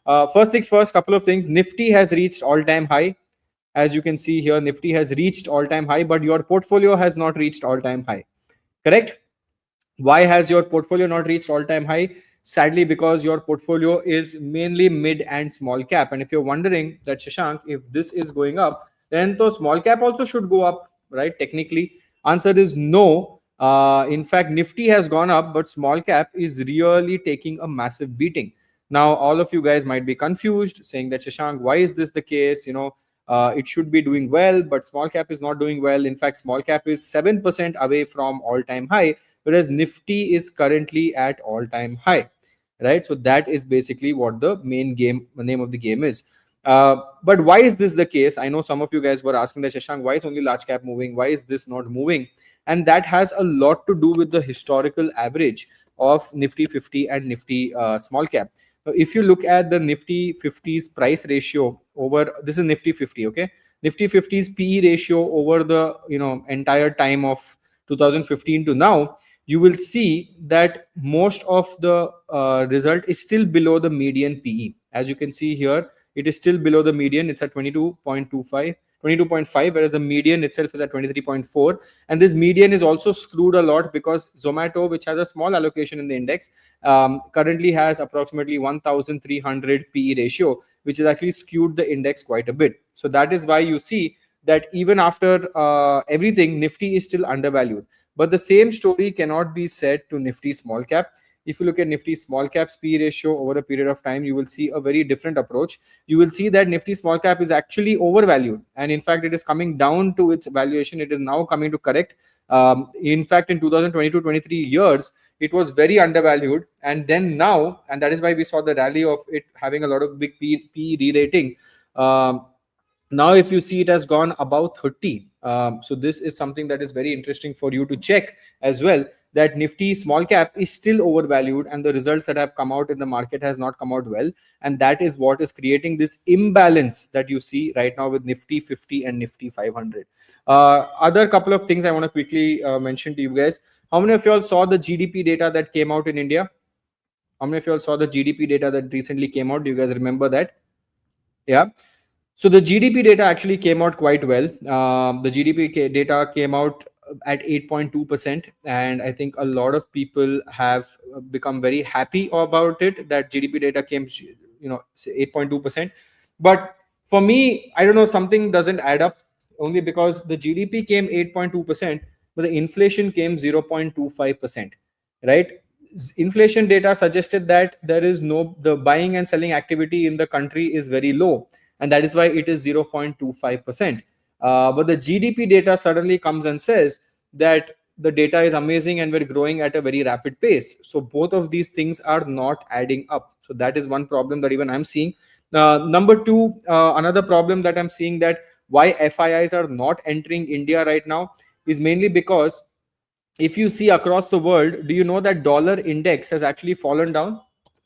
First things first, couple of things. Nifty has reached all-time high. As you can see here, Nifty has reached all-time high, but your portfolio has not reached all-time high. Correct? Why has your portfolio not reached all-time high? Sadly, because your portfolio is mainly mid and small cap. And if you're wondering that, Shashank, if this is going up, then the small cap also should go up, right? Technically, answer is no. In fact, Nifty has gone up, but small cap is really taking a massive beating. Now, all of you guys might be confused, saying that, Shashank, why is this the case? It should be doing well, but small cap is not doing well. In fact, small cap is 7% away from all-time high, whereas Nifty is currently at all-time high, right? So that is basically what the name of the game is. But why is this the case? I know some of you guys were asking that, Shashank, why is only large cap moving? Why is this not moving? And that has a lot to do with the historical average of Nifty 50 and Nifty small cap. So if you look at the Nifty 50's price ratio over, this is Nifty 50, okay? Nifty 50's PE ratio over the entire time of 2015 to now, you will see that most of the result is still below the median PE. As you can see here, it is still below the median. It's at 22.5, whereas the median itself is at 23.4. And this median is also screwed a lot because Zomato, which has a small allocation in the index, currently has approximately 1300 PE ratio, which is actually skewed the index quite a bit. So that is why you see that even after everything, Nifty is still undervalued. But the same story cannot be said to Nifty small cap. If you look at Nifty small cap's PE ratio over a period of time, you will see a very different approach. You will see that Nifty small cap is actually overvalued. And in fact, it is coming down to its valuation. It is now coming to correct. In fact, in 2022-23 years, it was very undervalued. And then now, and that is why we saw the rally of it having a lot of big PE re-rating. Now, if you see, it has gone about 30. So this is something that is very interesting for you to check as well, that Nifty small cap is still overvalued and the results that have come out in the market has not come out well. And that is what is creating this imbalance that you see right now with Nifty 50 and Nifty 500. Other couple of things I want to quickly mention to you guys. How many of you all saw the GDP data that came out in India? How many of you all saw the GDP data that recently came out? Do you guys remember that? Yeah. So the GDP data actually came out quite well. The GDP data came out at 8.2%, and I think a lot of people have become very happy about it that GDP data came, 8.2%. But for me, I don't know, something doesn't add up, only because the GDP came 8.2%, but the inflation came 0.25%, right? Inflation data suggested that the buying and selling activity in the country is very low, and that is why it is 0.25%. But the GDP data suddenly comes and says that the data is amazing and we're growing at a very rapid pace. So both of these things are not adding up. So that is one problem that even I'm seeing. Number two, another problem that I'm seeing, that why FIIs are not entering India right now is mainly because if you see across the world, do you know that dollar index has actually fallen down?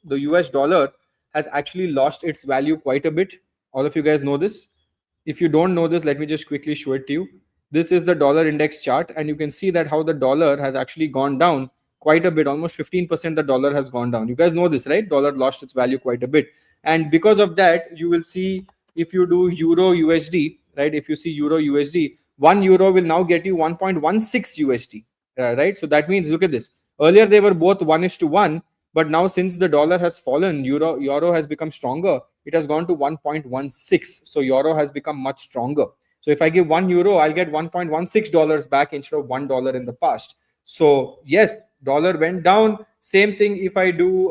The US dollar has actually lost its value quite a bit. All of you guys know this. If you don't know this, let me just quickly show it to you. This is the dollar index chart, and you can see that how the dollar has actually gone down quite a bit. Almost 15% the dollar has gone down. You guys know this, right? Dollar lost its value quite a bit. And because of that, you will see, if you do Euro USD, right? If you see Euro USD, 1 euro will now get you 1.16 USD. Right? So that means, look at this. Earlier, they were both 1:1, but now since the dollar has fallen, euro has become stronger. It has gone to 1.16. So euro has become much stronger. So if I give 1 euro, I'll get $1.16 back instead of $1 in the past. So yes, dollar went down. Same thing if I do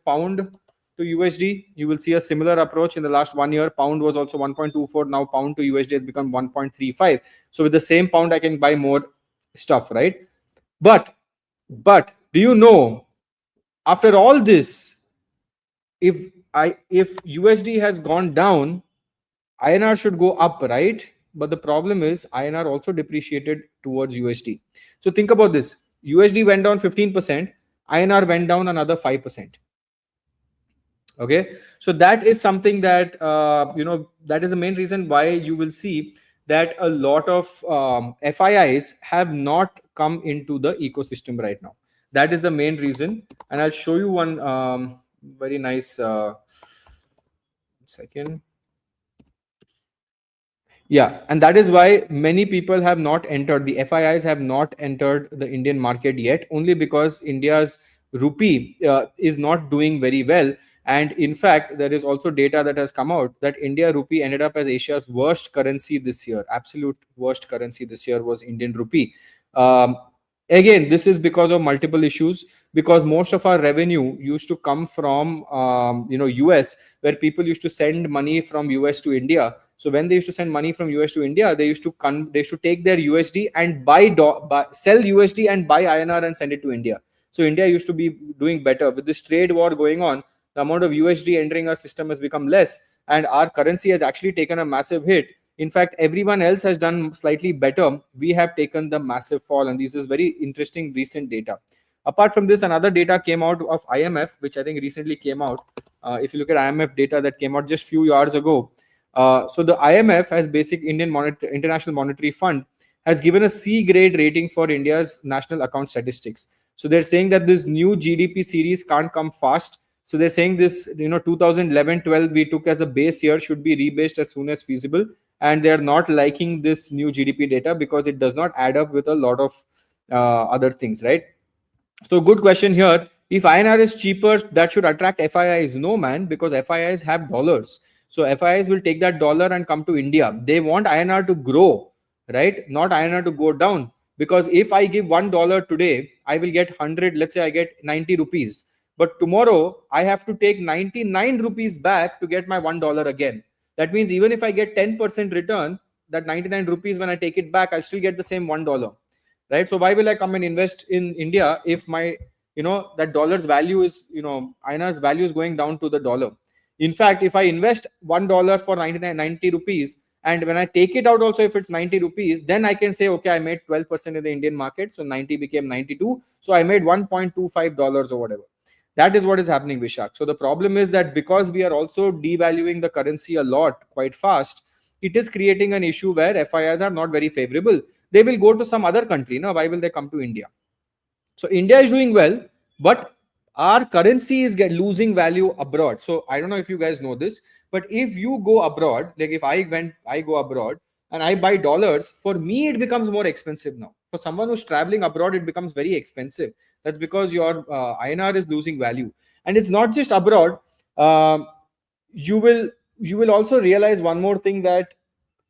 pound to USD, you will see a similar approach. In the last 1 year, pound was also 1.24. Now pound to USD has become 1.35. So with the same pound, I can buy more stuff, right? But do you know, after all this, if USD has gone down, INR should go up, right? But the problem is INR also depreciated towards USD. So think about this. USD went down 15%, INR went down another 5%. Okay, so that is something that that is the main reason why you will see that a lot of FIIs have not come into the ecosystem right now. That is the main reason, and I'll show you one very nice. Second. Yeah, and that is why many people have not entered, the FIIs have not entered the Indian market yet, only because India's rupee is not doing very well. And in fact, there is also data that has come out that India rupee ended up as Asia's worst currency this year. Absolute worst currency this year was Indian rupee. Um, Again, this is because of multiple issues, because most of our revenue used to come from US, where people used to send money from US to India. So when they used to send money from US to India, they used to they should take their USD and sell USD and buy INR and send it to India. So India used to be doing better. With this trade war going on, the amount of USD entering our system has become less, and our currency has actually taken a massive hit. In fact, everyone else has done slightly better. We have taken the massive fall, and this is very interesting recent data. Apart from this, another data came out of IMF, which I think recently came out. If you look at IMF data that came out just few hours ago, so the IMF has International Monetary Fund has given a C grade rating for India's national account statistics. So they're saying that this new GDP series can't come fast. So they're saying this, 2011-12 we took as a base year should be rebased as soon as feasible, and they're not liking this new GDP data because it does not add up with a lot of other things, right? So good question here. If INR is cheaper, that should attract FIIs. No, man, because FIIs have dollars. So FIIs will take that dollar and come to India. They want INR to grow, right? Not INR to go down. Because if I give $1 today, I will get 100. Let's say I get 90 rupees. But tomorrow I have to take 99 rupees back to get my $1 again. That means even if I get 10% return, that 99 rupees, when I take it back, I'll still get the same $1. Right? So why will I come and invest in India if my that dollar's value is INR's value is going down to the dollar? In fact, if I invest $1 for 90 rupees, and when I take it out also, if it's 90 rupees, then I can say, okay, I made 12% in the Indian market, so 90 became 92, so I made $1.25 or whatever. That is what is happening, Vishak. So the problem is that because we are also devaluing the currency a lot quite fast, it is creating an issue where FIIs are not very favorable. They will go to some other country. Now, why will they come to India? So India is doing well, but our currency is losing value abroad. So I don't know if you guys know this, but if you go abroad, like if I go abroad and I buy dollars, for me it becomes more expensive now. For someone who's traveling abroad, it becomes very expensive. That's because your INR is losing value, and it's not just abroad. Um you will also realize one more thing, that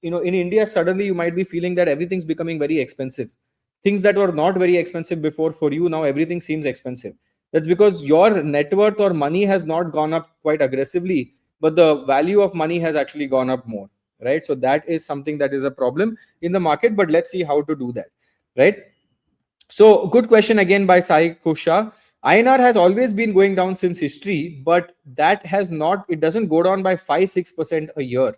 in India suddenly you might be feeling that everything's becoming very expensive. Things that were not very expensive before, for you now everything seems expensive. That's because your net worth or money has not gone up quite aggressively, but the value of money has actually gone up more, right? So that is something that is a problem in the market, but let's see how to do that, right? So good question again by Sai Kusha. INR has always been going down since history, but that has not, it doesn't go down by 5-6% a year.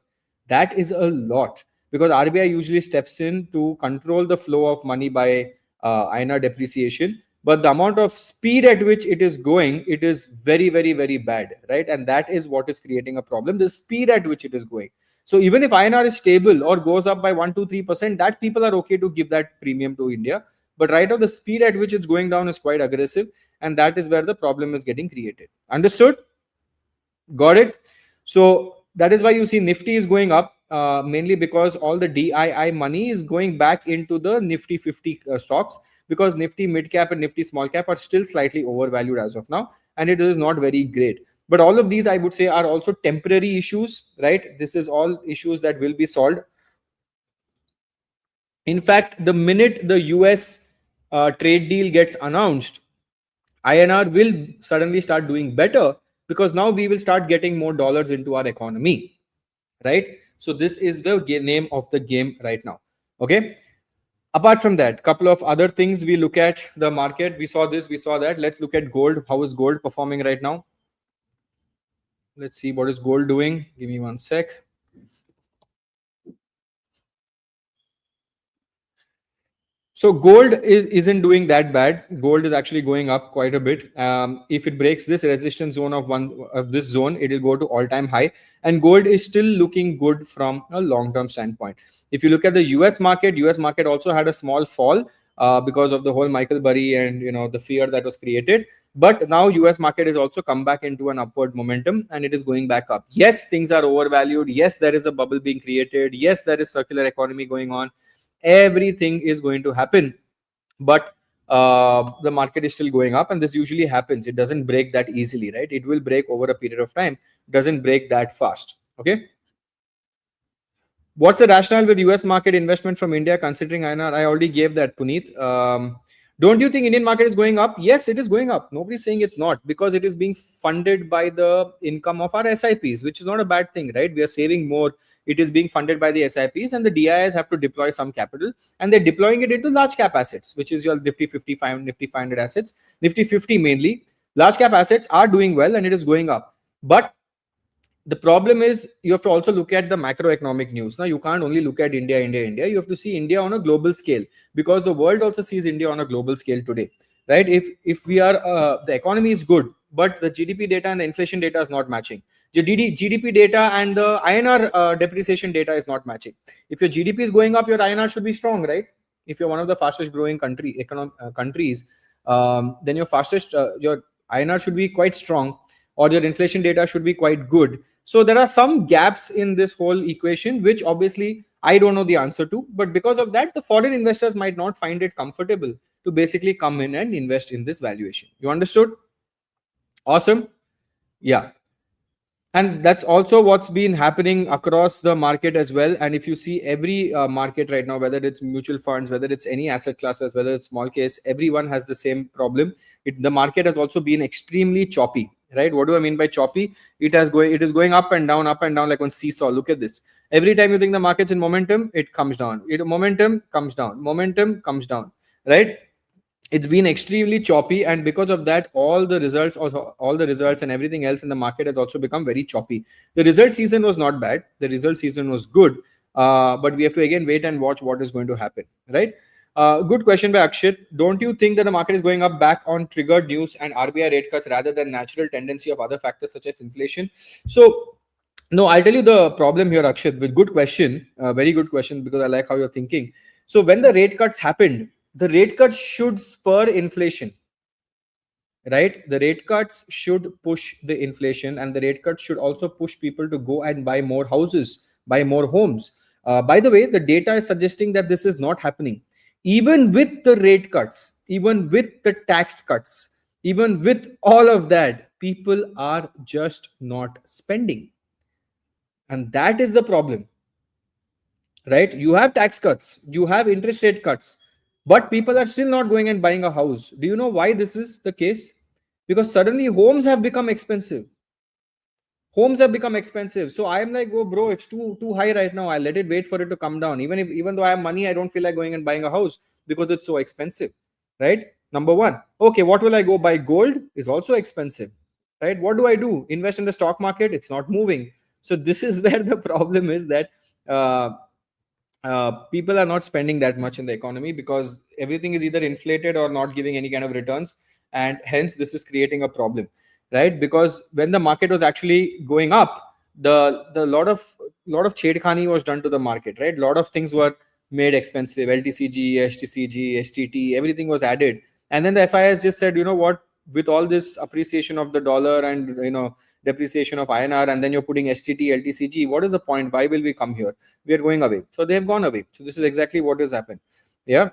That is a lot, because RBI usually steps in to control the flow of money by INR depreciation. But the amount of speed at which it is going, it is very, very, very bad, right? And that is what is creating a problem, the speed at which it is going. So even if INR is stable or goes up by 1-3%, that people are okay to give that premium to India. But right now, the speed at which it's going down is quite aggressive, and that is where the problem is getting created. Understood? Got it? So that is why you see Nifty is going up, mainly because all the DII money is going back into the Nifty 50 stocks, because Nifty mid cap and Nifty small cap are still slightly overvalued as of now, and it is not very great. But all of these, I would say, are also temporary issues, right? This is all issues that will be solved. In fact, the minute the US trade deal gets announced, INR will suddenly start doing better, because now we will start getting more dollars into our economy, right? So this is the name of the game right now. Okay. Apart from that, couple of other things we look at the market. We saw this, we saw that. Let's look at gold. How is gold performing right now? Let's see what is gold doing. Give me one sec. So gold isn't doing that bad. Gold is actually going up quite a bit. If it breaks this resistance zone of this zone, it will go to all-time high. And gold is still looking good from a long-term standpoint. If you look at the US market also had a small fall. because of the whole Michael Burry and the fear that was created. But now US market has also come back into an upward momentum and it is going back up. Yes, things are overvalued. Yes, there is a bubble being created. Yes, there is circular economy going on. Everything is going to happen, but the market is still going up, and this usually happens. It doesn't break that easily, right? It will break over a period of time. Doesn't break that fast. Okay. What's the rationale with US market investment from India considering INR? I already gave that, Puneet. Don't you think Indian market is going up? Yes, it is going up. Nobody's saying it's not, because it is being funded by the income of our SIPs, which is not a bad thing, right? We are saving more. It is being funded by the SIPs, and the DIs have to deploy some capital, and they're deploying it into large cap assets, which is your Nifty 55, Nifty 500 assets, Nifty 50 mainly. Large cap assets are doing well, and it is going up. But the problem is you have to also look at the macroeconomic news. Now, you can't only look at India. You have to see India on a global scale, because the world also sees India on a global scale today, right? If we are the economy is good, but the GDP data and the inflation data is not matching. The GDP data and the INR depreciation data is not matching. If your GDP is going up, your INR should be strong, right? If you're one of the fastest growing countries, then your INR should be quite strong, or your inflation data should be quite good. So there are some gaps in this whole equation, which obviously I don't know the answer to. But because of that, the foreign investors might not find it comfortable to basically come in and invest in this valuation. You understood? Awesome. Yeah. And that's also what's been happening across the market as well. And if you see every market right now, whether it's mutual funds, whether it's any asset classes, whether it's small case, everyone has the same problem. The market has also been extremely choppy, right? What do I mean by choppy? It is going up and down like on seesaw. Look at this. Every time you think the market's in momentum, it comes down. Momentum comes down. Momentum comes down, right? It's been extremely choppy, and because of that, all the results and everything else in the market has also become very choppy. The result season was not bad. The result season was good, but we have to again wait and watch what is going to happen, right? Good question by Akshit. Don't you think that the market is going up back on triggered news and RBI rate cuts rather than natural tendency of other factors such as inflation? So no, I'll tell you the problem here, Akshit. With good question, very good question, because I like how you're thinking. So when the rate cuts happened, the rate cuts should spur inflation, right? The rate cuts should push the inflation, and the rate cuts should also push people to go and buy more houses, buy more homes. By the way, the data is suggesting that this is not happening. Even with the rate cuts, even with the tax cuts, even with all of that, people are just not spending. And that is the problem, right? You have tax cuts, you have interest rate cuts, but people are still not going and buying a house. Do you know why this is the case? Because suddenly homes have become expensive. So I am like, oh bro, it's too high right now. I let it wait for it to come down. Even though I have money, I don't feel like going and buying a house because it's so expensive, right? Number one. Okay, what will I go buy? Gold is also expensive, right? What do I do? Invest in the stock market? It's not moving. So this is where the problem is, that uh, people are not spending that much in the economy because everything is either inflated or not giving any kind of returns, and hence this is creating a problem, right? Because when the market was actually going up, the lot of chedkhani was done to the market, right? A lot of things were made expensive. LTCG, HTCG, HTT, everything was added, and then the FIIs just said, you know what, with all this appreciation of the dollar and depreciation of INR, and then you're putting STT, LTCG, what is the point? Why will we come here? We are going away. So they have gone away. So this is exactly what has happened. Yeah.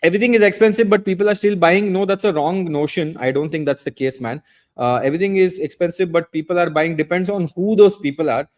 Everything is expensive, but people are still buying. No, that's a wrong notion. I don't think that's the case, man. Everything is expensive, but people are buying. Depends on who those people are.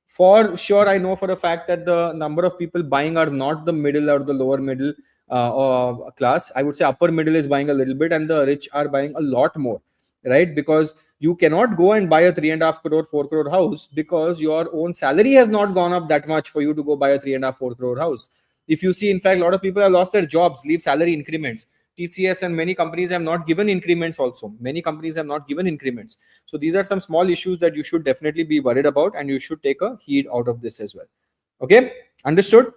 For sure, I know for a fact that the number of people buying are not the middle or the lower middle or class. I would say upper middle is buying a little bit, and the rich are buying a lot more, right? Because you cannot go and buy a 3.5 crore, 4 crore house because your own salary has not gone up that much for you to go buy a 3.5, 4 crore house. If you see, in fact, a lot of people have lost their jobs, leave salary increments. TCS and many companies have not given increments also. Many companies have not given increments. So these are some small issues that you should definitely be worried about, and you should take a heed out of this as well. Okay, understood?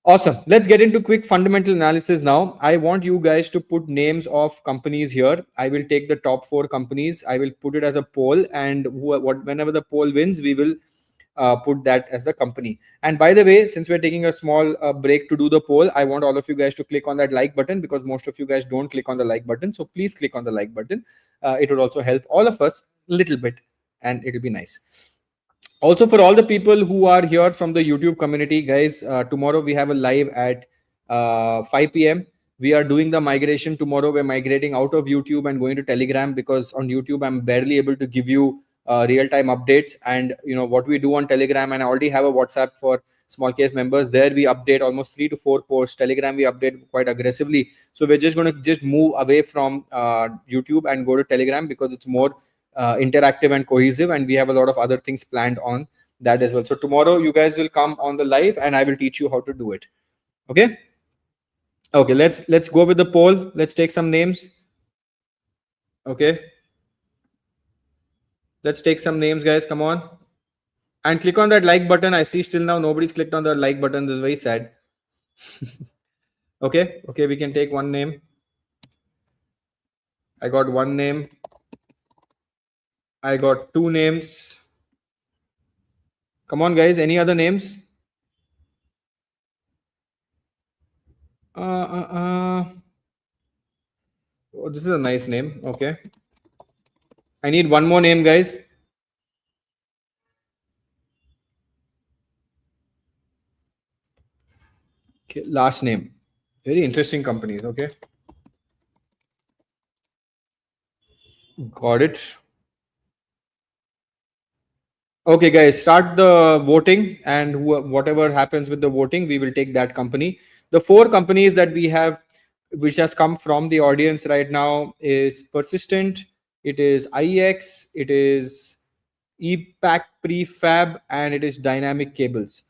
Awesome. Let's get into quick fundamental analysis now. I want you guys to put names of companies here. I will take the top 4 companies. I will put it as a poll, and whenever the poll wins, we will put that as the company. And by the way, since we're taking a small break to do the poll, I want all of you guys to click on that like button, because most of you guys don't click on the like button. So please click on the like button. It would also help all of us a little bit, and it'll be nice. Also, for all the people who are here from the YouTube community, guys, tomorrow we have a live at 5 p.m. We are doing the migration tomorrow. We're migrating out of YouTube and going to Telegram, because on YouTube I'm barely able to give you real-time updates. And what we do on Telegram, and I already have a WhatsApp for small case members. There we update almost 3 to 4 posts. Telegram we update quite aggressively. So we're just going to just move away from YouTube and go to Telegram, because it's more interactive and cohesive, and we have a lot of other things planned on that as well. So tomorrow you guys will come on the live and I will teach you how to do it. Okay, let's go with the poll. Let's take some names. Okay, let's take some names, guys. Come on and click on that like button. I see still now nobody's clicked on the like button. This is very sad. Okay, we can take one name. I got one name. I got two names. Come on, guys. Any other names? Oh, this is a nice name. Okay. I need one more name, guys. Okay, last name. Very interesting companies. Okay. Got it. Okay, guys, start the voting, and whatever happens with the voting, we will take that company. The four companies that we have, which has come from the audience right now, is Persistent, it is IEX, it is EPAC Prefab, and it is Dynamic Cables.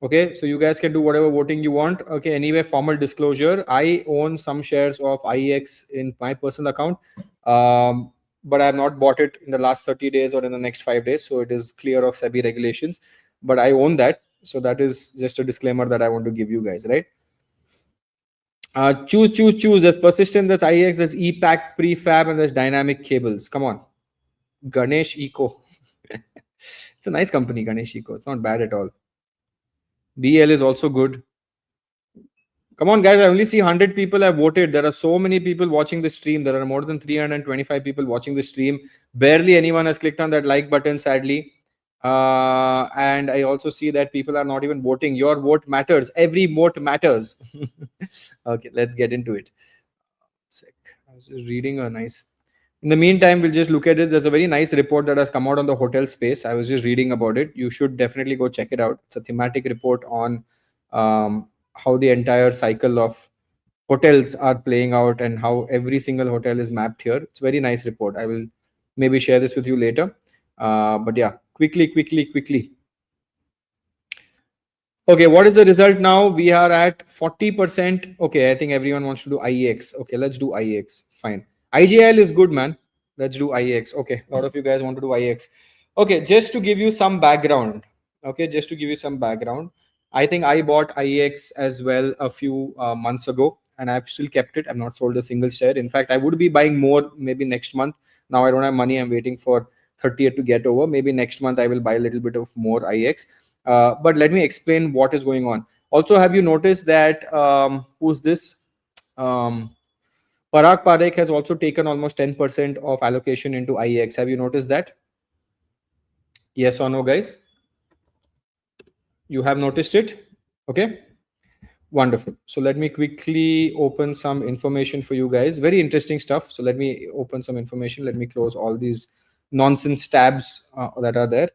Okay, so you guys can do whatever voting you want. Okay, anyway, formal disclosure, I own some shares of IEX in my personal account, but I have not bought it in the last 30 days or in the next 5 days, so it is clear of SEBI regulations, but I own that. So that is just a disclaimer that I want to give you guys, right? Choose. There's Persistent, there's IEX, there's EPAC Prefab, and there's Dynamic Cables. Come on. Ganesh Eco. It's a nice company, Ganesh Eco. It's not bad at all. BL is also good. Come on, guys. I only see 100 people have voted. There are so many people watching the stream. There are more than 325 people watching the stream. Barely anyone has clicked on that like button, sadly. And I also see that people are not even voting. Your vote matters. Every vote matters. Okay, let's get into it. I was just reading a nice. In the meantime, we'll just look at it. There's a very nice report that has come out on the hotel space. I was just reading about it. You should definitely go check it out. It's a thematic report on how the entire cycle of hotels are playing out and how every single hotel is mapped here. It's a very nice report. I will maybe share this with you later. But yeah, quickly. Okay, what is the result now? We are at 40%. Okay, I think everyone wants to do IEX. Okay, let's do IEX. Fine. IGL is good, man. Let's do IEX. Okay, a lot of you guys want to do IEX. Okay, just to give you some background. Okay, just to give you some background. I think I bought IEX as well a few months ago, and I've still kept it. I've not sold a single share. In fact, I would be buying more maybe next month. Now I don't have money. I'm waiting for 30th to get over. Maybe next month I will buy a little bit of more IEX. But let me explain what is going on. Also, have you noticed that who's this? Parag Parikh has also taken almost 10% of allocation into IEX. Have you noticed that? Yes or no, guys? You have noticed it? Okay. Wonderful. So let me quickly open some information for you guys. Very interesting stuff. So let me open some information. Let me close all these nonsense tabs that are there.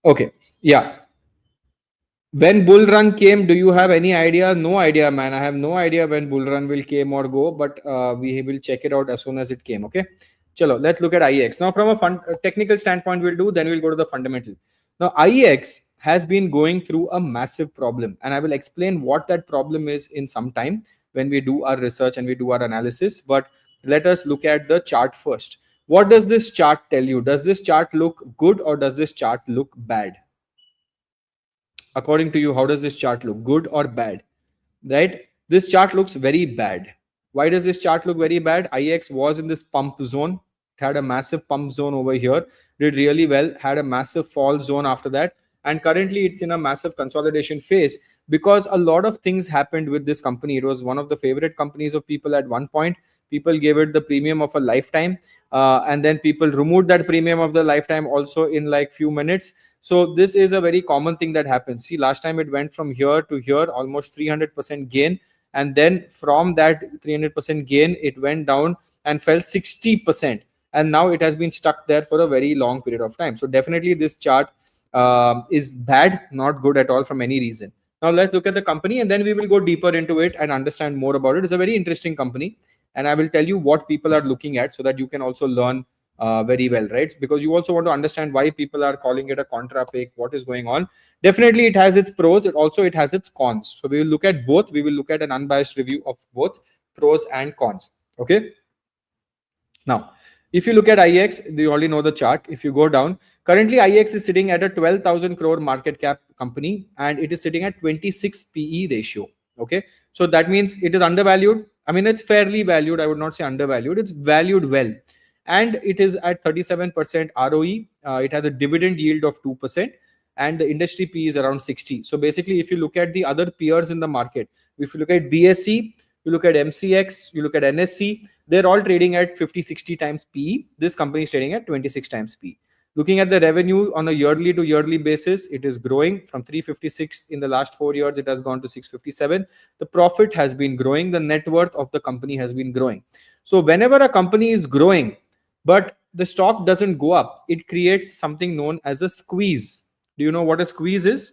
Okay. Yeah. When bull run came, do you have any idea? No idea, man. I have no idea when bull run will came or go, but we will check it out as soon as it came. Okay. Chalo, let's look at IEX. Now, from a technical standpoint, we'll do, then we'll go to the fundamental. Now, IEX has been going through a massive problem, and I will explain what that problem is in some time when we do our research and we do our analysis. But let us look at the chart first. What does this chart tell you? Does this chart look good or does this chart look bad? According to you, how does this chart look? Good or bad? Right? This chart looks very bad. Why does this chart look very bad? IEX was in this pump zone. had a massive pump zone over here, did really well, had a massive fall zone after that, and currently it's in a massive consolidation phase because a lot of things happened with this company. It was one of the favorite companies of people at one point. People gave it the premium of a lifetime, and then people removed that premium of the lifetime also in like few minutes. So this is a very common thing that happens. See, last time it went from here to here, almost 300% gain, and then from that 300% gain it went down and fell 60%, and now it has been stuck there for a very long period of time. So definitely this chart is bad, not good at all from any reason. Now let's look at the company and then we will go deeper into it and understand more about it. It's a very interesting company, and I will tell you what people are looking at so that you can also learn very well, right? Because you also want to understand why people are calling it a contra pick, what is going on. Definitely it has its pros, it has its cons. So we will look at both. We will look at an unbiased review of both pros and cons. Okay. Now, if you look at IEX, you already know the chart. If you go down, currently IEX is sitting at a 12,000 crore market cap company and it is sitting at 26 PE ratio. Okay. So that means it is undervalued. I mean, it's fairly valued. I would not say undervalued. It's valued well. And it is at 37% ROE. It has a dividend yield of 2%. And the industry P is around 60. So basically, if you look at the other peers in the market, if you look at BSE, you look at MCX, you look at NSC, they're all trading at 50, 60 times PE. This company is trading at 26 times PE. Looking at the revenue on a yearly to yearly basis, it is growing from 356 in the last 4 years. It has gone to 657. The profit has been growing. The net worth of the company has been growing. So whenever a company is growing, but the stock doesn't go up, it creates something known as a squeeze. Do you know what a squeeze is?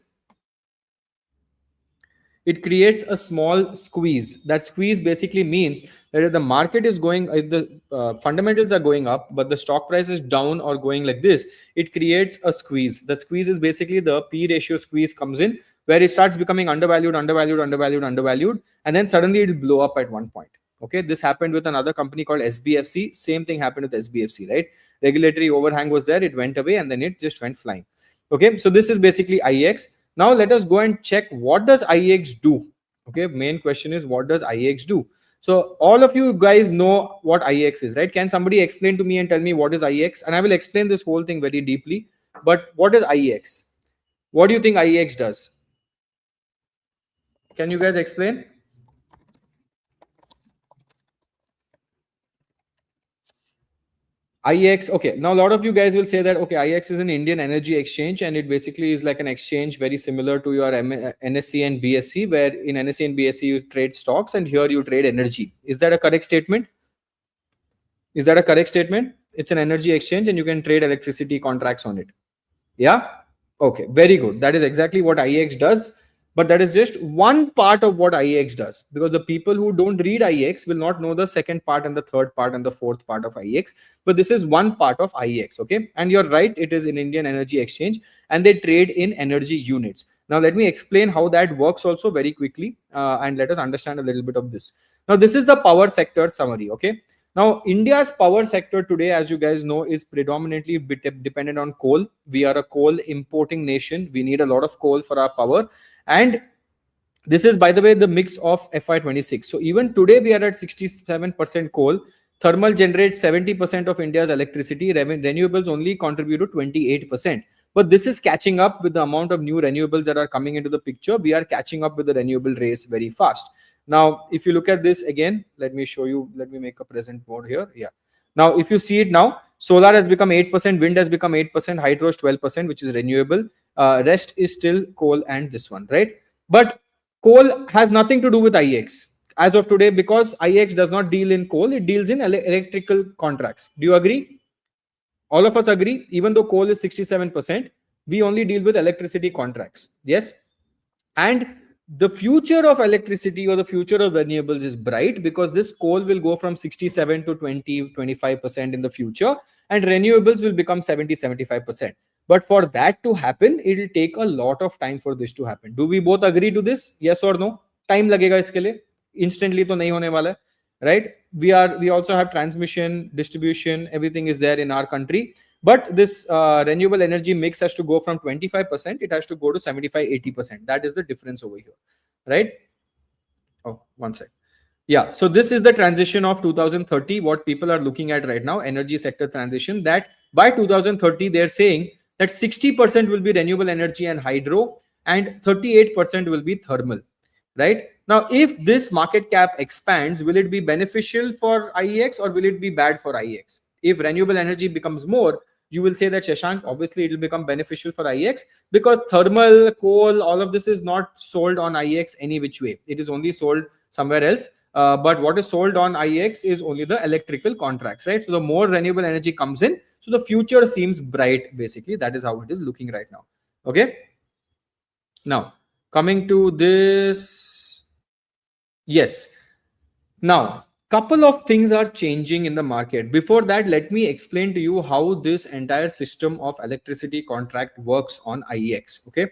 It creates a small squeeze. That squeeze basically means that if the market is going, if the fundamentals are going up, but the stock price is down or going like this, it creates a squeeze. The squeeze is basically the P ratio squeeze comes in, where it starts becoming undervalued, and then suddenly it will blow up at one point. Okay, this happened with another company called SBFC. Same thing happened with SBFC, right? Regulatory overhang was there, it went away, and then it just went flying. Okay, so this is basically IEX. Now let us go and check what does IEX do. Okay, main question is what does IEX do? So all of you guys know what IEX is, right? Can somebody explain to me and tell me what is IEX? And I will explain this whole thing very deeply. But what is IEX? What do you think IEX does? Can you guys explain? IEX, okay. Now, a lot of you guys will say that, okay, IEX is an Indian energy exchange and it basically is like an exchange very similar to your NSE and BSE, where in NSE and BSE you trade stocks and here you trade energy. Is that a correct statement? Is that a correct statement? It's an energy exchange and you can trade electricity contracts on it. Yeah. Okay. Very good. That is exactly what IEX does. But that is just one part of what IEX does, because the people who don't read IEX will not know the second part and the third part and the fourth part of IEX. But this is one part of IEX. Okay. And you're right. It is an Indian energy exchange and they trade in energy units. Now, let me explain how that works also very quickly and let us understand a little bit of this. Now, this is the power sector summary. Okay. Now, India's power sector today, as you guys know, is predominantly dependent on coal. We are a coal importing nation. We need a lot of coal for our power. And this is, by the way, the mix of FY26. So even today, we are at 67% coal. Thermal generates 70% of India's electricity. Renewables only contribute to 28%. But this is catching up with the amount of new renewables that are coming into the picture. We are catching up with the renewable race very fast. Now, if you look at this again, let me show you. Let me make a present mode here. Yeah. Now, if you see it now, solar has become 8%, wind has become 8%, hydro is 12%, which is renewable. Rest is still coal and this one, right? But coal has nothing to do with IEX as of today, because IEX does not deal in coal, it deals in electrical contracts. Do you agree? All of us agree, even though coal is 67%, we only deal with electricity contracts. Yes. And the future of electricity or the future of renewables is bright, because this coal will go from 67 to 20-25% in the future, and renewables will become 70-75%. But for that to happen, it will take a lot of time for this to happen. Do we both agree to this? Yes or no? Time lagega iske liye. Instantly to nahi hone wala hai, right? We also have transmission, distribution, everything is there in our country. But this renewable energy mix has to go from 25%, it has to go to 75-80%. That is the difference over here, right? Oh, one sec. Yeah, so this is the transition of 2030, what people are looking at right now, energy sector transition, that by 2030, they're saying that 60% will be renewable energy and hydro, and 38% will be thermal, right? Now, if this market cap expands, will it be beneficial for IEX or will it be bad for IEX? If renewable energy becomes more, you will say that, Shashank, obviously it will become beneficial for IEX because thermal, coal, all of this is not sold on IEX any which way. It is only sold somewhere else. But what is sold on IEX is only the electrical contracts, right? So the more renewable energy comes in, so the future seems bright, basically. That is how it is looking right now. Okay. Now, coming to this, yes. Now, couple of things are changing in the market. Before that, let me explain to you how this entire system of electricity contract works on IEX. Okay.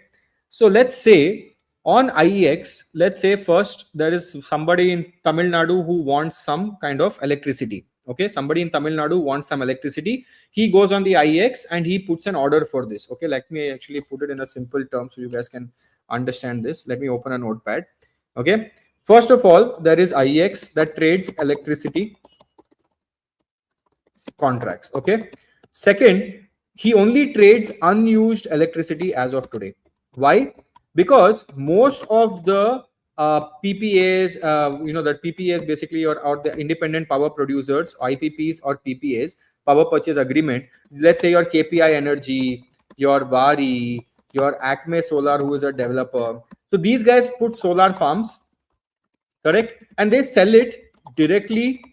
So let's say on IEX, let's say first there is somebody in Tamil Nadu who wants some kind of electricity. Okay. Somebody in Tamil Nadu wants some electricity. He goes on the IEX and he puts an order for this. Okay. Let me actually put it in a simple term so you guys can understand this. Let me open a notepad. Okay. First of all, there is IEX that trades electricity contracts. Okay. Second, he only trades unused electricity as of today. Why? Because most of the PPAs, that PPAs basically or the independent power producers, IPPs or PPAs, power purchase agreement. Let's say your KPI Energy, your Vari, your Acme Solar, who is a developer. So these guys put solar farms, correct, and directly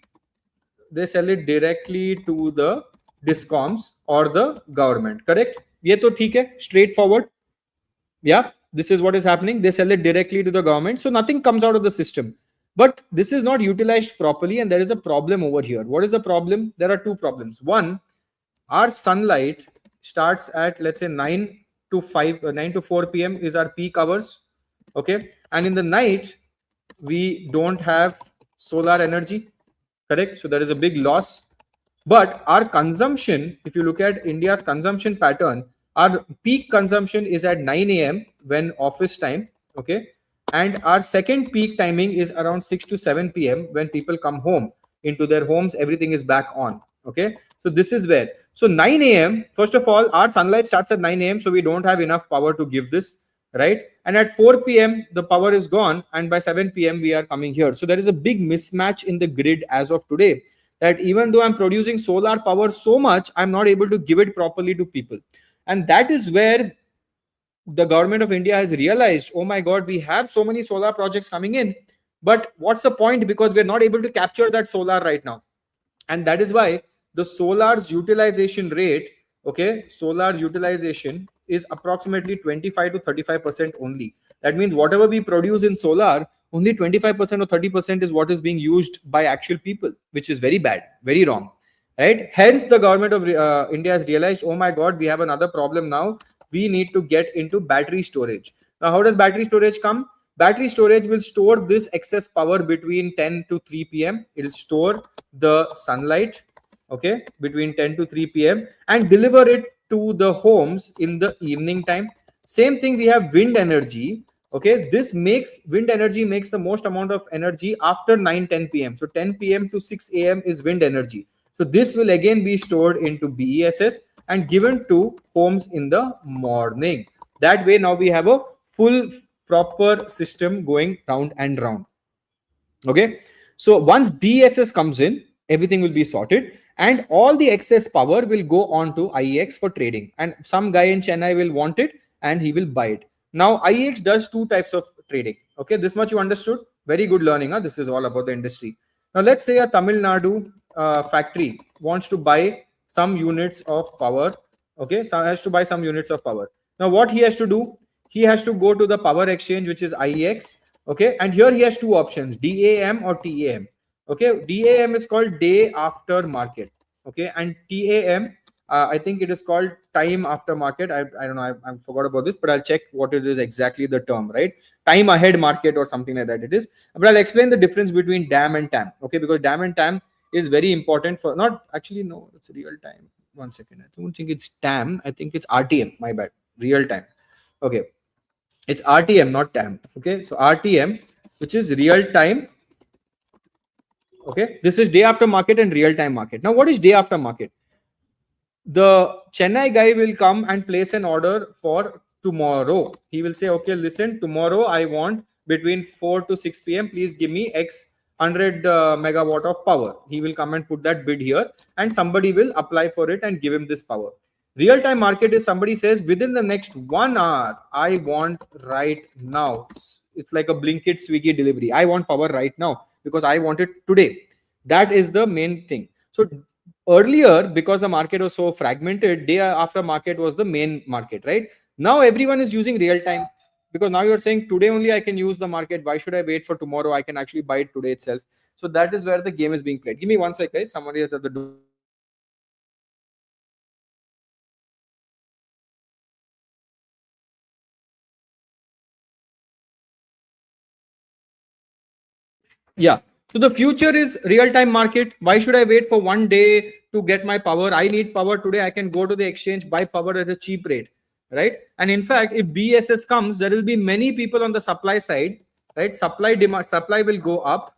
they sell it directly to the discoms or the government, correct? Ye to theek hai, straightforward. Yeah, this is what is happening. They sell it directly to the government, so nothing comes out of the system. But this is not utilized properly, and there is a problem over here. What is the problem? There are two problems. One, our sunlight starts at, let's say, 9 to 5 9 to 4 p.m is our peak hours. Okay, and in the night we don't have solar energy, correct? So there is a big loss. But our consumption, if you look at India's consumption pattern, our peak consumption is at 9 a.m. when office time. Okay, and our second peak timing is around 6 to 7 p.m. when people come home into their homes, everything is back on. Okay, so this is where, so 9 a.m, first of all, our sunlight starts at 9 a.m, so we don't have enough power to give this, right? And at 4 p.m the power is gone, and by 7 p.m we are coming here. So there is a big mismatch in the grid as of today, that even though I'm producing solar power so much, I'm not able to give it properly to people. And that is where the government of India has realized, oh my God, we have so many solar projects coming in, but what's the point? Because we're not able to capture that solar right now. And that is why the solar's utilization rate, okay, solar utilization is approximately 25 to 35% only. That means whatever we produce in solar, only 25% or 30% is what is being used by actual people, which is very bad, very wrong, right? Hence the government of India has realized, oh my God, we have another problem now. We need to get into battery storage. Now how does battery storage come? Battery storage will store this excess power between 10 to 3 p.m. It will store the sunlight, okay, between 10 to 3 p.m. and deliver it to the homes in the evening time. Same thing, we have wind energy. Okay, this makes wind energy makes the most amount of energy after 9-10 p.m. So 10 p.m to 6 a.m is wind energy. So this will again be stored into BESS and given to homes in the morning. That way now we have a full proper system going round and round. Okay, so once BESS comes in, everything will be sorted, and all the excess power will go on to IEX for trading, and some guy in Chennai will want it and he will buy it. Now IEX does two types of trading. Okay, this much you understood? Very good learning. This is all about the industry. Now let's say a Tamil Nadu factory wants to buy some units of power. Okay, so has to buy some units of power. Now what he has to do? He has to go to the power exchange, which is IEX. Okay, and here he has two options, DAM or TAM. Okay, DAM is called day after market. Okay, and TAM, I think it is called time after market. I don't know, I forgot about this, but I'll check what it is exactly the term, right? Time ahead market or something like that it is. But I'll explain the difference between DAM and TAM. Okay, because DAM and TAM is very important for, not actually, no, it's real time. One second, I don't think it's TAM, I think it's RTM, my bad, real time. Okay, it's RTM, not TAM. Okay, so RTM, which is real time Okay, this is day after market and real time market. Now, what is day after market? The Chennai guy will come and place an order for tomorrow. He will say, okay, listen, tomorrow I want between 4 to 6 p.m. Please give me X 100 megawatt of power. He will come and put that bid here, and somebody will apply for it and give him this power. Real time market is somebody says within the next 1 hour, I want right now. It's like a Blinkit Swiggy delivery. I want power right now because I want it today. That is the main thing. So earlier, because the market was so fragmented, day after market was the main market, right? Now everyone is using real time, because now you're saying today only I can use the market. Why should I wait for tomorrow? I can actually buy it today itself. So that is where the game is being played. Give me 1 sec, guys. Somebody is at the door. Yeah. So the future is real-time market. Why should I wait for 1 day to get my power? I need power today. I can go to the exchange, buy power at a cheap rate, right? And in fact, if BESS comes, there will be many people on the supply side, right? Supply will go up.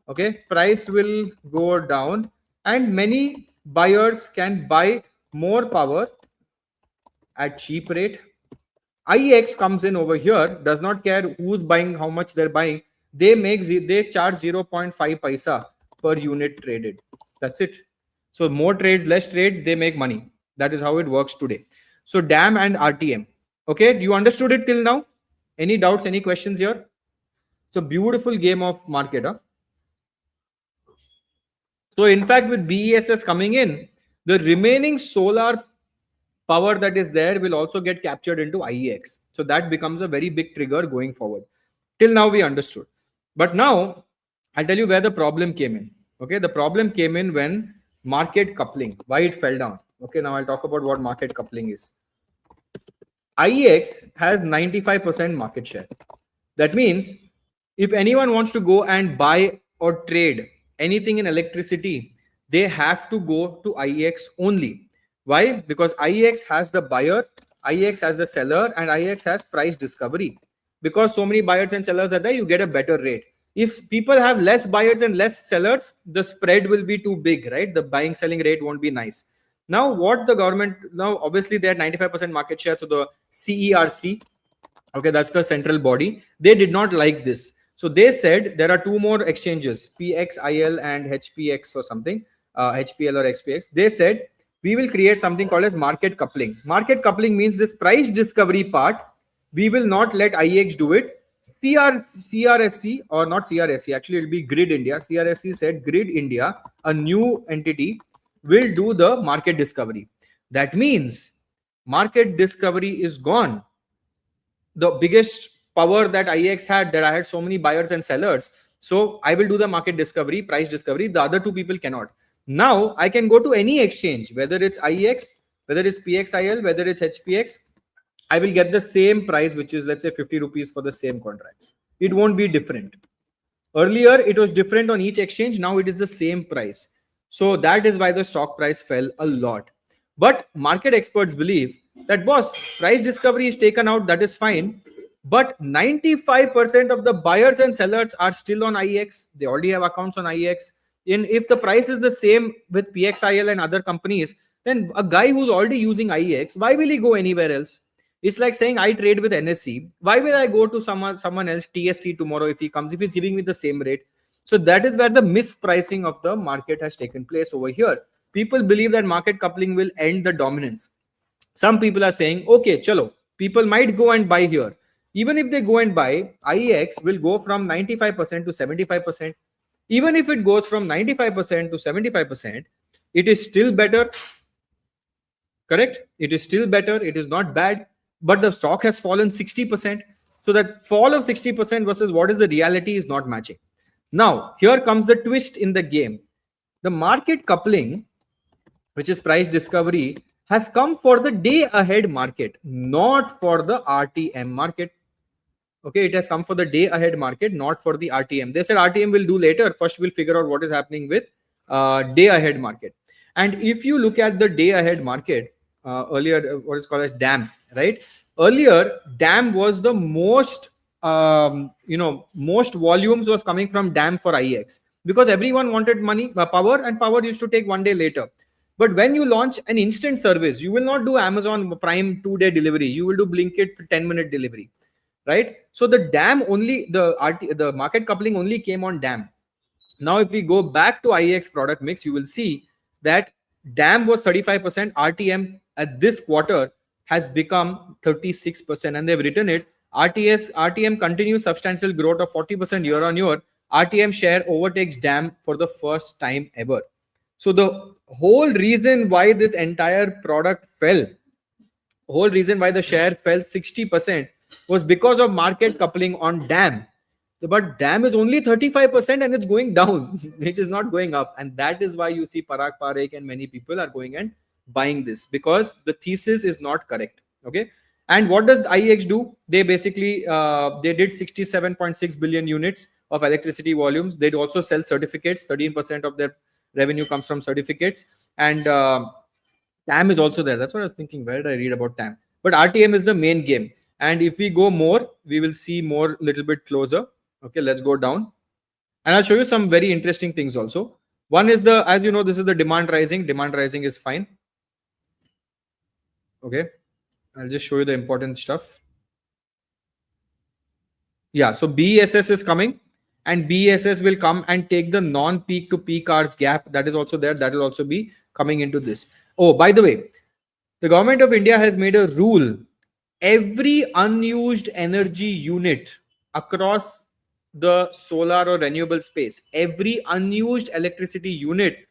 Okay, price will go down, and many buyers can buy more power at cheap rate. IEX comes in over here, does not care who's buying, how much they're buying. They charge 0.5 paisa per unit traded. That's it. So more trades, less trades, they make money. That is how it works today. So DAM and RTM. Okay, you understood it till now? Any doubts, any questions here? It's a beautiful game of market. Huh? So in fact, with BESS coming in, the remaining solar power that is there will also get captured into IEX. So that becomes a very big trigger going forward. Till now we understood. But now I'll tell you where the problem came in. Okay, the problem came in when market coupling, why it fell down. Okay, now I'll talk about what market coupling is. IEX has 95% market share. That means if anyone wants to go and buy or trade anything in electricity, they have to go to IEX only. Why? Because IEX has the buyer, IEX has the seller, and IEX has price discovery. Because so many buyers and sellers are there, you get a better rate. If people have less buyers and less sellers, the spread will be too big, right? The buying selling rate won't be nice. Now, what the government, now obviously they had 95% market share, so the CERC, okay, that's the central body, they did not like this. So they said there are two more exchanges, PXIL and HPX or something, HPL or XPX. They said we will create something called as market coupling. Market coupling means this price discovery part, we will not let IEX do it. CRSC, or not CRSC, actually it will be Grid India. CRSC said Grid India, a new entity, will do the market discovery. That means market discovery is gone. The biggest power that IEX had, that I had so many buyers and sellers. So I will do the market discovery, price discovery. The other two people cannot. Now I can go to any exchange, whether it's IEX, whether it's PXIL, whether it's HPX. I will get the same price, which is, let's say, 50 rupees for the same contract. It won't be different. Earlier, it was different on each exchange. Now it is the same price. So that is why the stock price fell a lot. But market experts believe that, boss, price discovery is taken out. That is fine. But 95% of the buyers and sellers are still on IEX. They already have accounts on IEX. If the price is the same with PXIL and other companies, then a guy who's already using IEX, why will he go anywhere else? It's like saying I trade with NSE. Why will I go to someone else, TSC, tomorrow if he comes, if he's giving me the same rate? So that is where the mispricing of the market has taken place over here. People believe that market coupling will end the dominance. Some people are saying, okay, chalo, people might go and buy here. Even if they go and buy, IEX will go from 95% to 75%. Even if it goes from 95% to 75%, it is still better. Correct? It is still better. It is not bad. But the stock has fallen 60%. So that fall of 60% versus what is the reality is not matching. Now, here comes the twist in the game. The market coupling, which is price discovery, has come for the day ahead market, not for the RTM market. Okay, it has come for the day ahead market, not for the RTM. They said RTM will do later. First, we'll figure out what is happening with day ahead market. And if you look at the day ahead market, earlier, what is called as DAM, right? Earlier, DAM was the most, most volumes was coming from DAM for IEX. because everyone wanted money, power, and power used to take one day later. But when you launch an instant service, you will not do Amazon Prime 2-day delivery. You will do Blinkit 10-minute delivery, right? So the DAM only, the market coupling only came on DAM. Now, if we go back to IEX product mix, you will see that DAM was 35%, RTM at this quarter has become 36%, and they've written it. RTM continues substantial growth of 40% year on year. RTM share overtakes DAM for the first time ever. So the whole reason why this entire product fell, whole reason why the share fell 60% was because of market coupling on DAM. But DAM is only 35% and it's going down. It is not going up. And that is why you see Parag Parikh and many people are going and buying this, because the thesis is not correct. Okay. And what does the IEX do? They basically they did 67.6 billion units of electricity volumes. They'd also sell certificates. 13% of their revenue comes from certificates. And TAM is also there. That's what I was thinking. Where did I read about TAM? But RTM is the main game. And if we go more, we will see more little bit closer. Okay, let's go down. And I'll show you some very interesting things also. One is the, as you know, this is the demand rising. Demand rising is fine. Okay, I'll just show you the important stuff. Yeah, so BESS is coming, and BESS will come and take the non-peak to peak hours gap. That is also there. That will also be coming into this. Oh, by the way, the government of India has made a rule. Every unused energy unit across the solar or renewable space, every unused electricity unit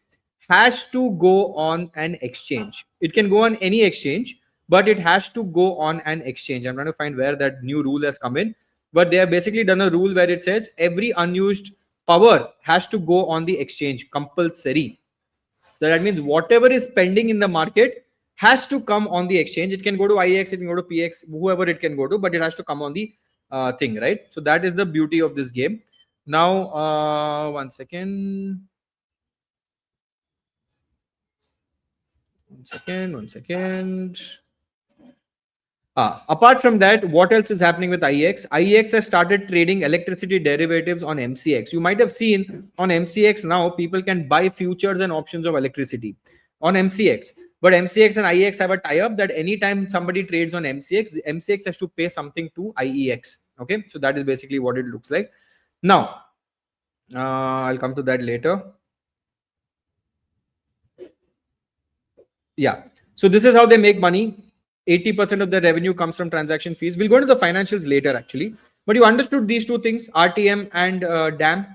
has to go on an exchange. It can go on any exchange, but it has to go on an exchange. I'm trying to find where that new rule has come in, but they have basically done a rule where it says every unused power has to go on the exchange, compulsory. So that means whatever is pending in the market has to come on the exchange. It can go to IEX, it can go to PX, whoever it can go to, but it has to come on the thing, right? So that is the beauty of this game. Now, one second. One second. Apart from that, what else is happening with IEX? IEX has started trading electricity derivatives on MCX. You might have seen on MCX now, people can buy futures and options of electricity on MCX. But MCX and IEX have a tie-up that anytime somebody trades on MCX, the MCX has to pay something to IEX. Okay, so that is basically what it looks like. Now, I'll come to that later. Yeah, so this is how they make money. 80% of the revenue comes from transaction fees. We'll go into the financials later, actually. But you understood these two things, RTM and DAM,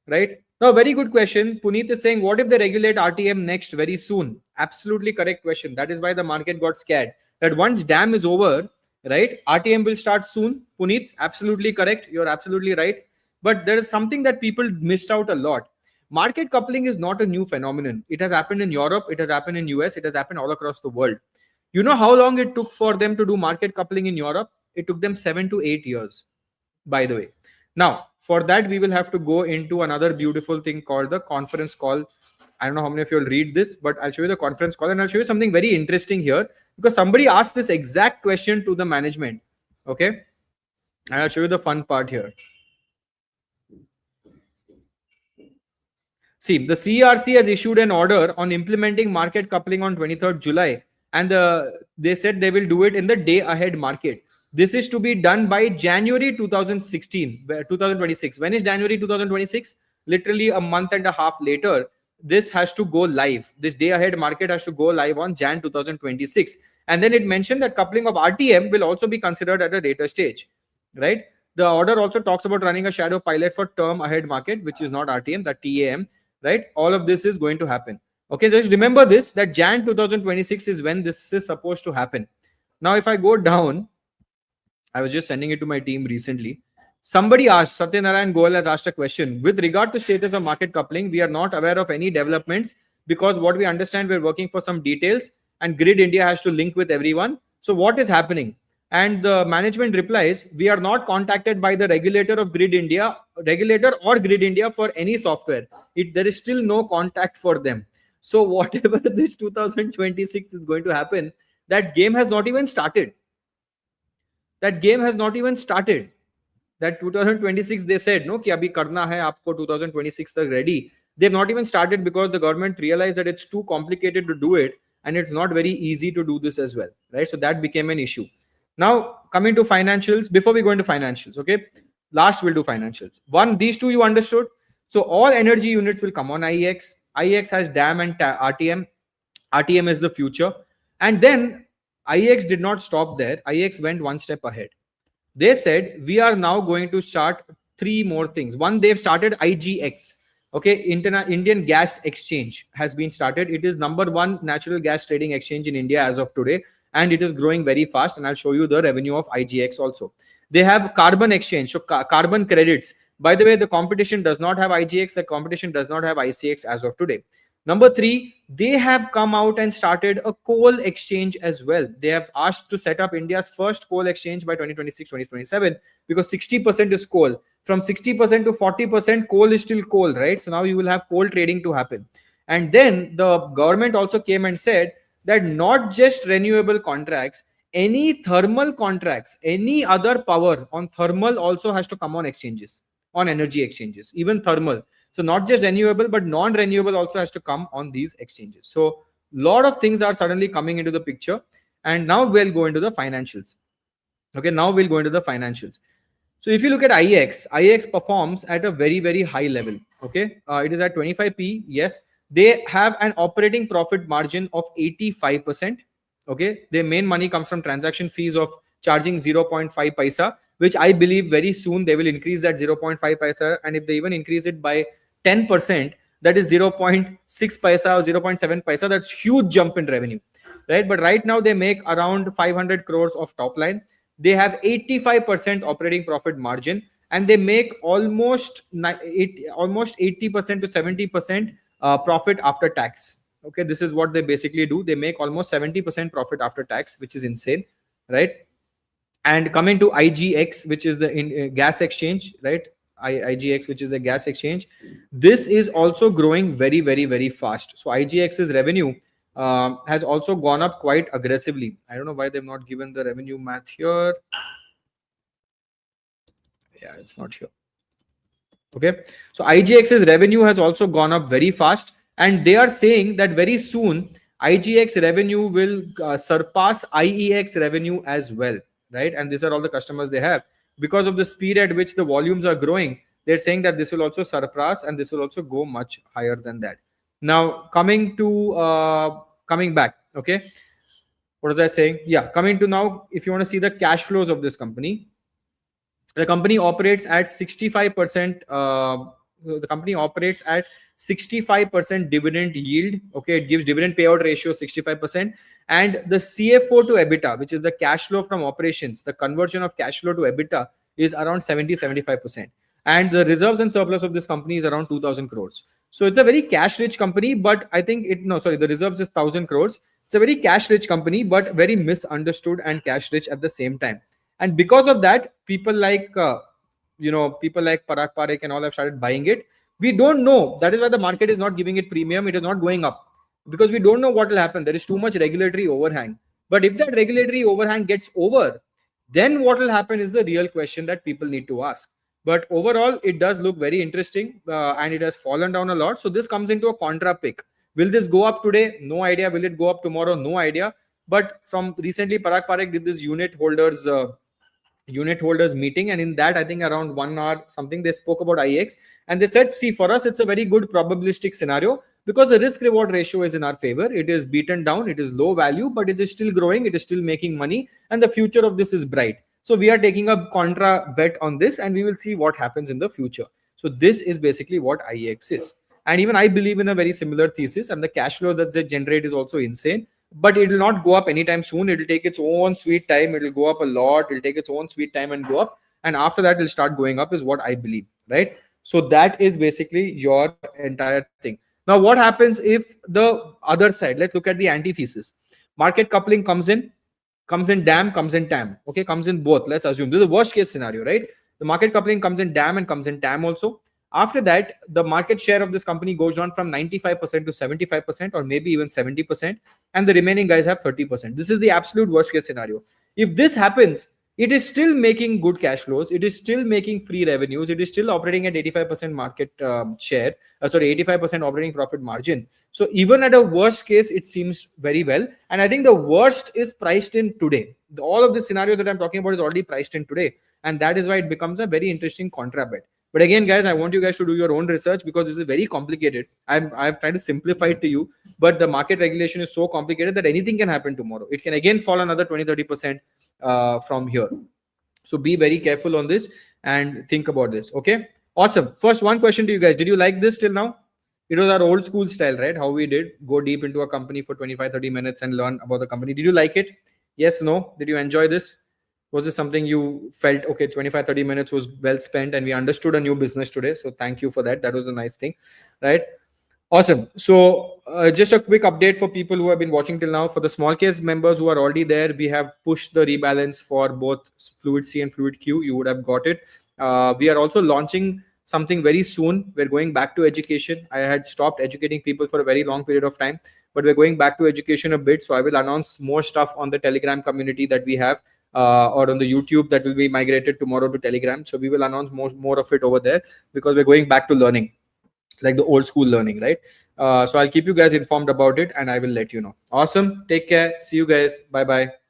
right? Now, very good question. Puneet is saying, what if they regulate RTM next very soon? Absolutely correct question. That is why the market got scared. That once DAM is over, right, RTM will start soon. Puneet, absolutely correct. You're absolutely right. But there is something that people missed out a lot. Market coupling is not a new phenomenon. It has happened in Europe. It has happened in US. It has happened all across the world. You know how long it took for them to do market coupling in Europe? It took them 7 to 8 years, by the way. Now, for that, we will have to go into another beautiful thing called the conference call. I don't know how many of you will read this, but I'll show you the conference call, and I'll show you something very interesting here, because somebody asked this exact question to the management. Okay. And I'll show you the fun part here. See, the CRC has issued an order on implementing market coupling on 23rd July, and they said they will do it in the day ahead market. This is to be done by January 2026. When is January 2026? Literally a month and a half later, this has to go live. This day ahead market has to go live on Jan 2026. And then it mentioned that coupling of RTM will also be considered at a later stage, right? The order also talks about running a shadow pilot for term ahead market, which is not RTM, that TAM, right? All of this is going to happen. Okay, just remember this, that Jan 2026 is when this is supposed to happen. Now, if I go down, I was just sending it to my team recently. Somebody asked, Satyanarayan Goel has asked a question. With regard to status of market coupling, we are not aware of any developments, because what we understand, we're working for some details and Grid India has to link with everyone. So what is happening? And the management replies, we are not contacted by the regulator of Grid India, regulator or Grid India for any software. There is still no contact for them. So whatever this 2026 is going to happen, that game has not even started. That game has not even started. that 2026 they said no कि अभी करना है आपको 2026 तक ready. They've not even started because the government realized that it's too complicated to do it and it's not very easy to do this as well, right? So that became an issue. Now coming to financials, before we go into financials, okay, last we'll do financials. One, these two you understood. So all energy units will come on IEX. IEX has DAM and RTM. RTM is the future. And then IEX did not stop there. IEX went one step ahead. They said we are now going to start three more things. One, they've started IGX. Okay, Indian Gas Exchange has been started. It is number one natural gas trading exchange in India as of today, and it is growing very fast. And I'll show you the revenue of IGX also. They have carbon exchange, so carbon credits. By the way, the competition does not have IGX. The competition does not have ICX as of today. Number three, they have come out and started a coal exchange as well. They have asked to set up India's first coal exchange by 2026, 2027, because 60% is coal. From 60% to 40%, coal is still coal, right? So now you will have coal trading to happen. And then the government also came and said that not just renewable contracts, any thermal contracts, any other power on thermal also has to come on exchanges, on energy exchanges, even thermal. So not just renewable, but non-renewable also has to come on these exchanges. So a lot of things are suddenly coming into the picture. And now we'll go into the financials. Okay, now we'll go into the financials. So if you look at IEX, IEX performs at a very, very high level. Okay, it is at 25p. Yes, they have an operating profit margin of 85%. Okay, their main money comes from transaction fees of charging 0.5 paisa, which I believe very soon they will increase that 0.5 paisa. And if they even increase it by 10%, that is 0.6 paisa or 0.7 paisa. That's huge jump in revenue, right? But right now they make around 500 crores of top line. They have 85% operating profit margin, and they make almost 80% to 70% profit after tax. Okay, this is what they basically do. They make almost 70% profit after tax, which is insane, right? And coming to IGX, which is the gas exchange, right? IGX, which is a gas exchange, this is also growing very, very, very fast. So IGX's revenue has also gone up quite aggressively. I don't know why they've not given the revenue math here. Yeah, it's not here. Okay, so IGX's revenue has also gone up very fast, and they are saying that very soon IGX revenue will surpass IEX revenue as well, right? And these are all the customers they have. Because of the speed at which the volumes are growing, they're saying that this will also surpass and this will also go much higher than that. Now coming back, okay, what was I saying? Yeah, coming to now, if you want to see the cash flows of this company, the company operates at 65%. The company operates at 65% dividend yield. Okay, it gives dividend payout ratio 65%, and the CFO to EBITDA, which is the cash flow from operations, the conversion of cash flow to EBITDA is around 70-75%, and the reserves and surplus of this company is around 2,000 crores. So it's a very cash rich company, but I think the reserves is 1,000 crores. It's a very cash rich company, but very misunderstood and cash rich at the same time. And because of that, people like people like Parag Parikh and all have started buying it. We don't know. That is why the market is not giving it premium. It is not going up because we don't know what will happen. There is too much regulatory overhang. But if that regulatory overhang gets over, then what will happen is the real question that people need to ask. But overall, it does look very interesting, and it has fallen down a lot. So this comes into a contra pick. Will this go up today? No idea. Will it go up tomorrow? No idea. But from recently, Parag Parikh did this unit holders meeting, and in that I think around 1 hour something they spoke about IEX, and they said, see, for us it's a very good probabilistic scenario because the risk reward ratio is in our favor. It is beaten down, it is low value, but it is still growing, it is still making money, and the future of this is bright. So we are taking a contra bet on this, and we will see what happens in the future. So this is basically what IEX is. And even I believe in a very similar thesis, and the cash flow that they generate is also insane, but it will not go up anytime soon. It will take its own sweet time. It will go up a lot. It will take its own sweet time and go up. And after that, it will start going up is what I believe, right? So that is basically your entire thing. Now, what happens if the other side, let's look at the antithesis. Market coupling comes in DAM, comes in TAM. Okay, comes in both. Let's assume this is the worst case scenario, right? The market coupling comes in DAM and comes in TAM also. After that, the market share of this company goes down from 95% to 75%, or maybe even 70%, and the remaining guys have 30%. This is the absolute worst case scenario. If this happens, it is still making good cash flows. It is still making free revenues. It is still operating at 85% market share. 85% operating profit margin. So even at a worst case, it seems very well. And I think the worst is priced in today. All of this scenario that I'm talking about is already priced in today. And that is why it becomes a very interesting contra bet. But again, guys, I want you guys to do your own research because this is very complicated. I've tried to simplify it to you, but the market regulation is so complicated that anything can happen tomorrow. It can again fall another 20-30% from here. So be very careful on this and think about this. Okay, awesome. First, one question to you guys: did you like this till now? It was our old school style, right? How we did go deep into a company for 25-30 minutes and learn about the company. Did you like it? Yes, no? Did you enjoy this? Was this something you felt, okay, 25-30 minutes was well spent and we understood a new business today? So thank you for that. That was a nice thing, right? Awesome. So just a quick update for people who have been watching till now. For the small case members who are already there, we have pushed the rebalance for both Fluid C and Fluid Q. You would have got it. We are also launching something very soon. We're going back to education. I had stopped educating people for a very long period of time, but we're going back to education a bit. So I will announce more stuff on the Telegram community that we have, or on the YouTube that will be migrated tomorrow to Telegram. So we will announce more of it over there because we're going back to learning, like the old school learning, right? So I'll keep you guys informed about it and I will let you know. Awesome. Take care. See you guys. Bye bye.